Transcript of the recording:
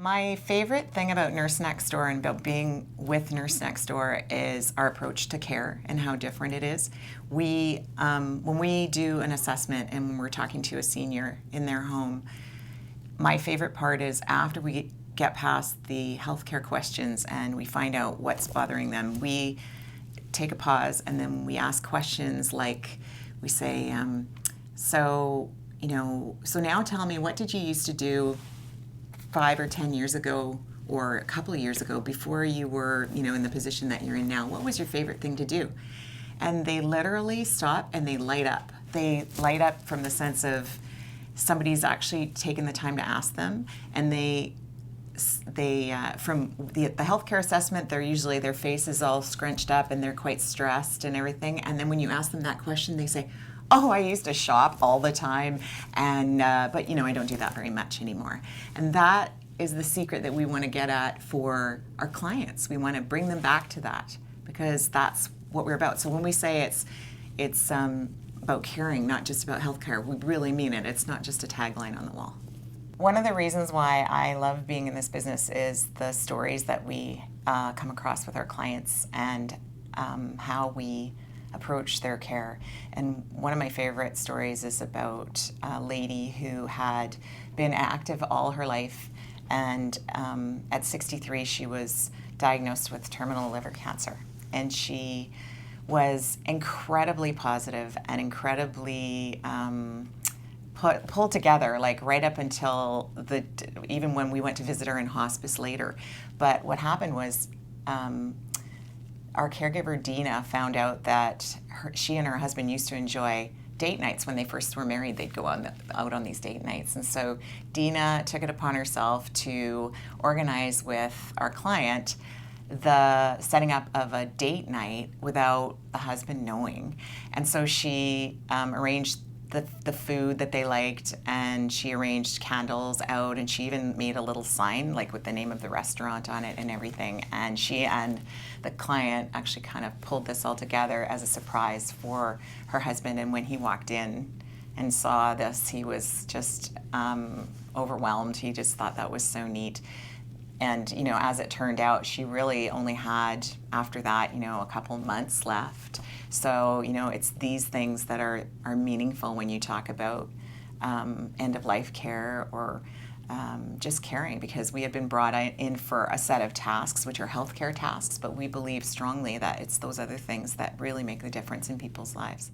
My favorite thing about Nurse Next Door and about being with Nurse Next Door is our approach to care and how different it is. When we do an assessment and when we're talking to a senior in their home, my favorite part is after we get past the healthcare questions and we find out what's bothering them, we take a pause and then we ask questions like we say, so now tell me, what did you used to do 5 or 10 years ago or a couple of years ago before you were, in the position that you're in now? What was your favorite thing to do? And they literally stop and they light up. They light up from the sense of somebody's actually taken the time to ask them, and they from the healthcare assessment, their face is all scrunched up and they're quite stressed and everything. And then when you ask them that question, they say, "Oh, I used to shop all the time, and but I don't do that very much anymore." And that is the secret that we want to get at for our clients. We want to bring them back to that because that's what we're about. So when we say it's about caring, not just about healthcare, we really mean it. It's not just a tagline on the wall. One of the reasons why I love being in this business is the stories that we come across with our clients and how we approach their care. And one of my favorite stories is about a lady who had been active all her life, and at 63 she was diagnosed with terminal liver cancer. And she was incredibly positive and incredibly pulled together, like right up until even when we went to visit her in hospice later. But what happened was our caregiver Dina found out that she and her husband used to enjoy date nights. When they first were married, they'd go out on these date nights. And so Dina took it upon herself to organize with our client the setting up of a date night without the husband knowing. And so she arranged the food that they liked, and she arranged candles out, and she even made a little sign like with the name of the restaurant on it and everything. And she and the client actually kind of pulled this all together as a surprise for her husband. And when he walked in and saw this, he was just overwhelmed. He just thought that was so neat. And as it turned out, she really only had, after that, a couple months left. So it's these things that are meaningful when you talk about end-of-life care or just caring, because we have been brought in for a set of tasks, which are healthcare tasks, but we believe strongly that it's those other things that really make the difference in people's lives.